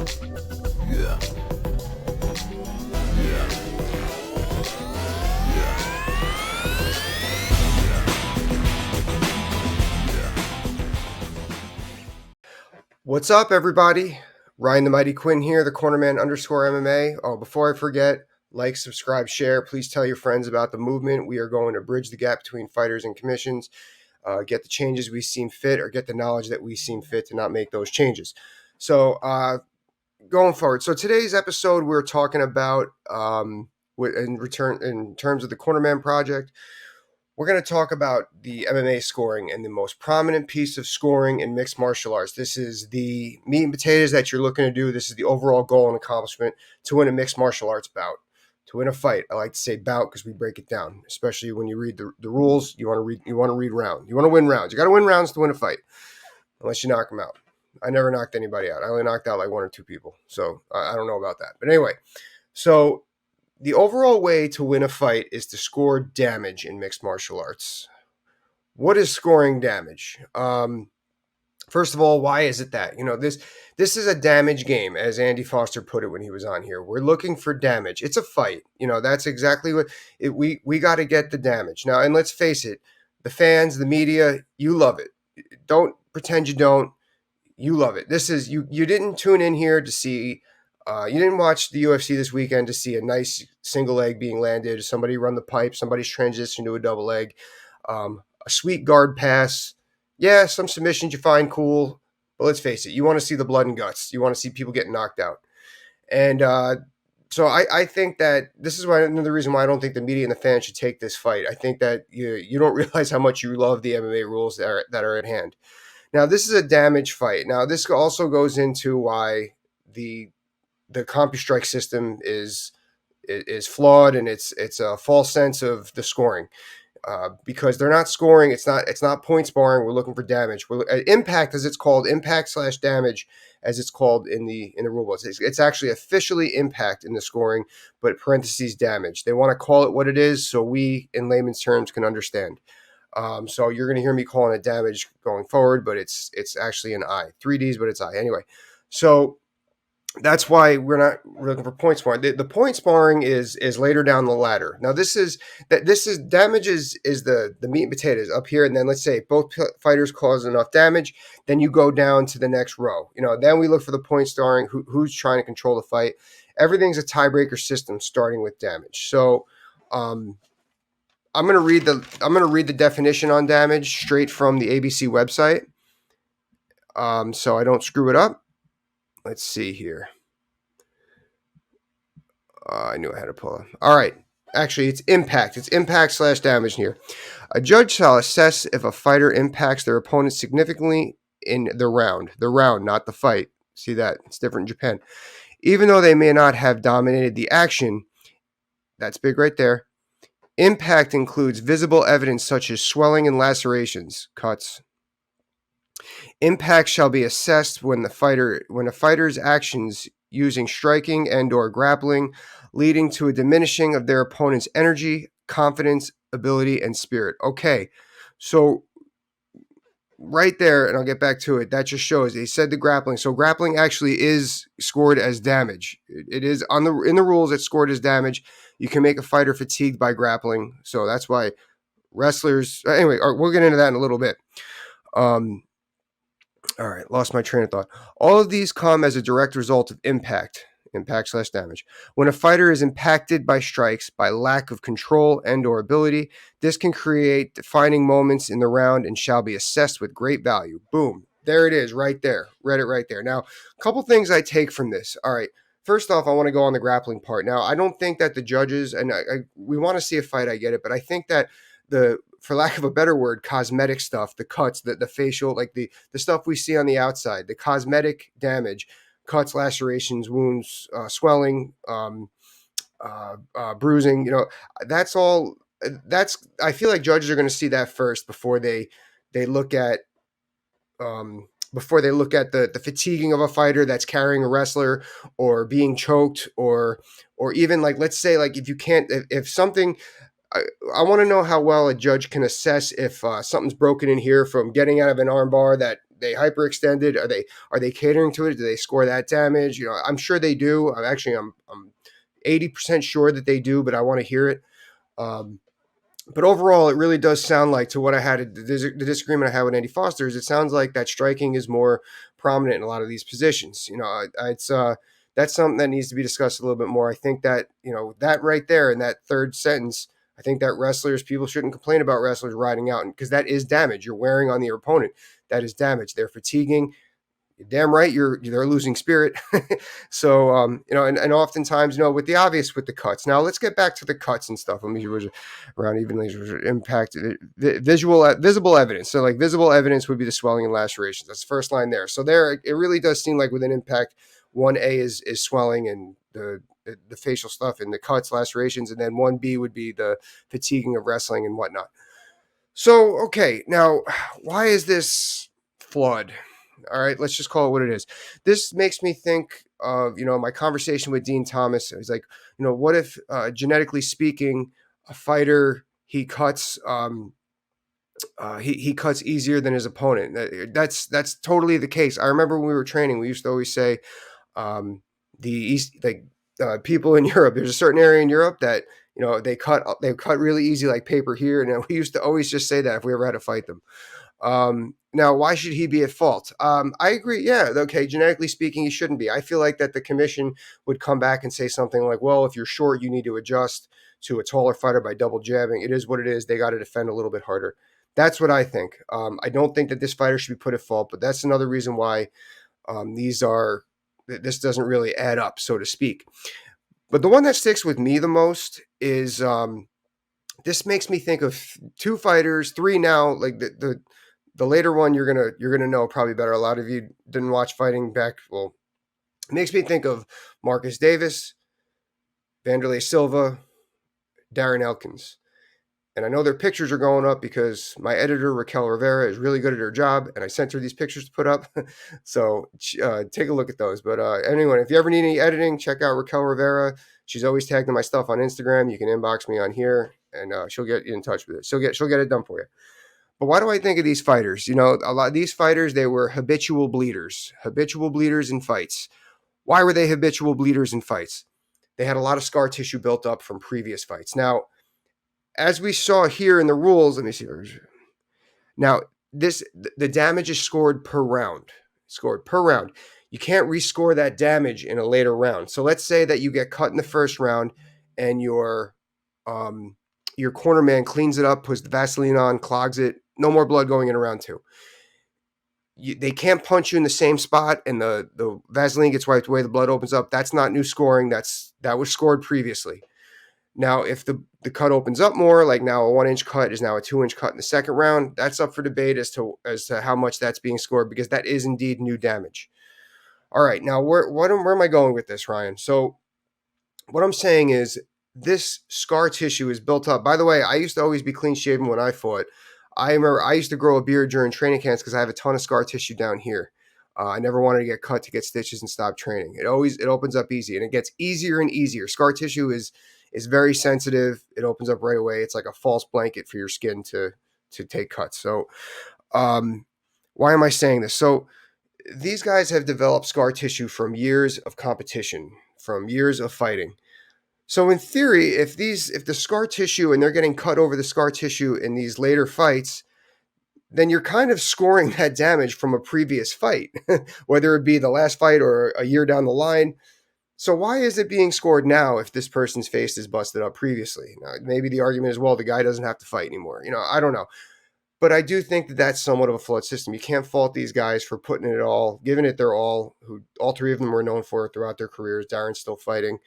Yeah. Yeah. What's up, everybody? Ryan the Mighty Quinn here, the Cornerman _ MMA. Oh, before I forget, like, subscribe, share. Please tell your friends about the movement. We are going to bridge the gap between fighters and commissions, get the changes we seem fit, or get the knowledge that we seem fit to not make those changes. So, going forward. So today's episode, we're talking about in terms of the Cornerman project. We're going to talk about the MMA scoring and the most prominent piece of scoring in mixed martial arts. This is the meat and potatoes that you're looking to do. This is the overall goal and accomplishment to win a mixed martial arts bout, to win a fight. I like to say bout because we break it down, especially when you read the rules. You want to read round. You want to win rounds. You got to win rounds to win a fight, unless you knock them out. I never knocked anybody out. I only knocked out like one or two people. So I don't know about that. But anyway, so the overall way to win a fight is to score damage in mixed martial arts. What is scoring damage? First of all, why is it that? This is a damage game, as Andy Foster put it when he was on here. We're looking for damage. It's a fight. That's exactly what we got to get the damage. Now, and let's face it, the fans, the media, you love it. Don't pretend you don't. You love it. This is you didn't tune in here to see you didn't watch the UFC this weekend to see a nice single leg being landed, somebody run the pipe, somebody's transitioned to a double leg, a sweet guard pass. Yeah, some submissions you find cool, but let's face it, you want to see the blood and guts. You want to see people get knocked out. And so I think that this is another reason why I don't think the media and the fans should take this fight. I think that you don't realize how much you love the MMA rules that are at hand. Now, this is a damage fight. Now, this also goes into why the CompuStrike system is flawed, and it's a false sense of the scoring because they're not scoring. It's not point sparring. We're looking for damage. Impact, as it's called, impact/damage, as it's called in the rule books. It's actually officially impact in the scoring, but parentheses damage. They want to call it what it is, so we, in layman's terms, can understand. So you're going to hear me calling it damage going forward, but it's actually an I. 3Ds, but it's I. Anyway, so that's why we're not looking for point sparring. The point sparring is later down the ladder. Now this is damage is the meat and potatoes up here, and then let's say both fighters cause enough damage, then you go down to the next row. Then we look for the point sparring, who's trying to control the fight. Everything's a tiebreaker system, starting with damage. So I'm gonna read the definition on damage straight from the ABC website, so I don't screw it up. Let's see here. I knew I had to pull it. All right. Actually, it's impact. It's impact/damage here. A judge shall assess if a fighter impacts their opponent significantly in the round. The round, not the fight. See that? It's different in Japan. Even though they may not have dominated the action, that's big right there. Impact includes visible evidence such as swelling and lacerations, cuts. Impact shall be assessed when a fighter's actions using striking and or grappling leading to a diminishing of their opponent's energy, confidence, ability, and spirit. Okay, so right there, and I'll get back to it, that just shows they said the grappling. So grappling actually is scored as damage. It is in the rules, it's scored as damage. You can make a fighter fatigued by grappling, so that's why wrestlers. Anyway, we'll get into that in a little bit. All right, lost my train of thought. All of these come as a direct result of impact/damage. When a fighter is impacted by strikes by lack of control and or ability, this can create defining moments in the round and shall be assessed with great value. Boom. There it is, right there. Read it right there. Now, a couple things I take from this. All right, first off, I want to go on the grappling part. Now, I don't think that the judges, and we want to see a fight, I get it, but I think that for lack of a better word, cosmetic stuff, the cuts, the facial, like the stuff we see on the outside, the cosmetic damage, cuts, lacerations, wounds, swelling, bruising, that's all. I feel like judges are going to see that first before they look at the fatiguing of a fighter that's carrying a wrestler or being choked or even, like, let's say, like, if something. I want to know how well a judge can assess if something's broken in here from getting out of an arm bar that they hyperextended? Are they catering to it? Do they score that damage? I'm sure they do. I'm 80% sure that they do, but I want to hear it. Um, but overall, it really does sound like, to what I had, the disagreement I had with Andy Foster is, it sounds like that striking is more prominent in a lot of these positions. It's that's something that needs to be discussed a little bit more. I think that, that right there in that third sentence, I think that people shouldn't complain about wrestlers riding out, because that is damage you're wearing on your opponent. That is damage. They're fatiguing. You're damn right they're losing spirit. So and oftentimes, with the obvious, with the cuts. Now let's get back to the cuts and stuff. Let me around evenly impact, visible evidence. So like visible evidence would be the swelling and lacerations. That's the first line there. So there, it really does seem like within impact, 1A is swelling and the facial stuff, and the cuts, lacerations, and then 1B would be the fatiguing of wrestling and whatnot. So, okay, now, why is this flawed? All right, let's just call it what it is. This makes me think of, my conversation with Dean Thomas. He's like, what if, genetically speaking, a fighter, he cuts he cuts easier than his opponent. That's totally the case. I remember when we were training, we used to always say, the East, like, people in Europe, there's a certain area in Europe that, they cut really easy like paper here, and we used to always just say that if we ever had to fight them. Now, why should he be at fault? I agree. Yeah, okay. Genetically speaking, he shouldn't be. I feel like that the commission would come back and say something like, "Well, if you're short, you need to adjust to a taller fighter by double jabbing. It is what it is. They got to defend a little bit harder." That's what I think. I don't think that this fighter should be put at fault, but that's another reason why this doesn't really add up, so to speak. But the one that sticks with me the most is, this makes me think of two fighters, three now. Like the later one, you're gonna know probably better. A lot of you didn't watch fighting back. Well, it makes me think of Marcus Davis, Vanderlei Silva, Darren Elkins. And I know their pictures are going up because my editor, Raquel Rivera, is really good at her job, and I sent her these pictures to put up. So take a look at those. But anyone, if you ever need any editing, check out Raquel Rivera. She's always tagging my stuff on Instagram. You can inbox me on here, and she'll get you in touch with it. She'll get it done for you. But why do I think of these fighters? A lot of these fighters, they were habitual bleeders in fights. Why were they habitual bleeders in fights? They had a lot of scar tissue built up from previous fights. Now, as we saw here in the rules, let me see. Now, the damage is scored per round. You can't rescore that damage in a later round. So let's say that you get cut in the first round, and your cornerman cleans it up, puts the Vaseline on, clogs it. No more blood going in round two. They can't punch you in the same spot, and the Vaseline gets wiped away. The blood opens up. That's not new scoring. That was scored previously. Now, if the cut opens up more, like now a 1-inch cut is now a 2-inch cut in the second round, that's up for debate as to how much that's being scored, because that is indeed new damage. All right, now where am I going with this, Ryan? So what I'm saying is, this scar tissue is built up. By the way, I used to always be clean shaven when I fought. I remember I used to grow a beard during training camps because I have a ton of scar tissue down here. I never wanted to get cut to get stitches and stop training. It opens up easy, and it gets easier and easier. Scar tissue is very sensitive. It opens up right away. It's like a false blanket for your skin to take cuts. So why am I saying this? So these guys have developed scar tissue from years of competition, from years of fighting. So in theory, if the scar tissue, and they're getting cut over the scar tissue in these later fights, then you're kind of scoring that damage from a previous fight, whether it be the last fight or a year down the line. So why is it being scored now if this person's face is busted up previously? Now, maybe the argument is, well, the guy doesn't have to fight anymore. I don't know. But I do think that that's somewhat of a flawed system. You can't fault these guys for putting it all, giving it their all, who all three of them were known for it throughout their careers. Darren's still fighting.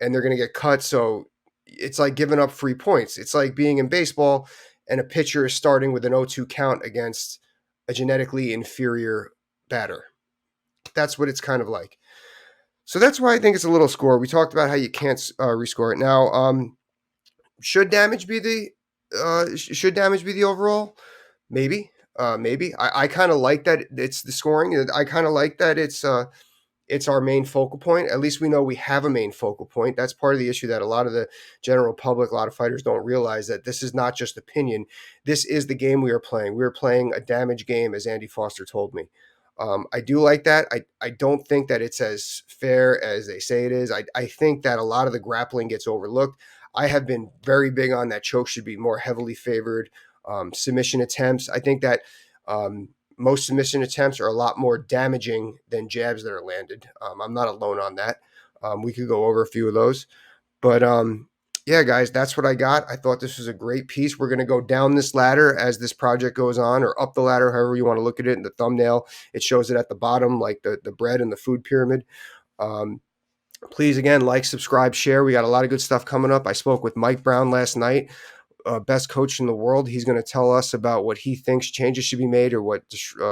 And they're going to get cut. So it's like giving up free points. It's like being in baseball and a pitcher is starting with an 0-2 count against a genetically inferior batter. That's what it's kind of like. So that's why I think it's a little score. We talked about how you can't rescore it. Now, should damage be the overall? Maybe. Maybe. I kind of like that it's the scoring. I kind of like that it's it's our main focal point. At least we know we have a main focal point. That's part of the issue that a lot of the general public, a lot of fighters don't realize, that this is not just opinion. This is the game we are playing. We are playing a damage game, as Andy Foster told me. I do like that. I don't think that it's as fair as they say it is. I think that a lot of the grappling gets overlooked. I have been very big on that choke should be more heavily favored. Submission attempts, I think that most submission attempts are a lot more damaging than jabs that are landed. I'm not alone on that. We could go over a few of those. But yeah, guys, that's what I got. I thought this was a great piece. We're going to go down this ladder as this project goes on, or up the ladder, however you want to look at it. In the thumbnail, it shows it at the bottom, like the bread and the food pyramid. Um, Please, again, like, subscribe, share. We got a lot of good stuff coming up. I spoke with Mike Brown last night, best coach in the world. He's going to tell us about what he thinks changes should be made, or what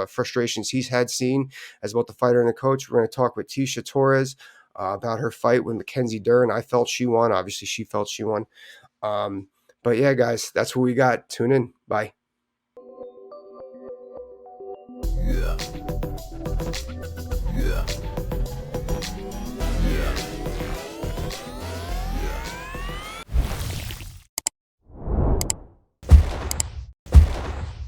frustrations he's had seen as both the fighter and the coach. We're going to talk with Tisha Torres about her fight with Mackenzie Dern. I felt she won. Obviously, she felt she won. But yeah, guys, that's what we got. Tune in. Bye. Yeah.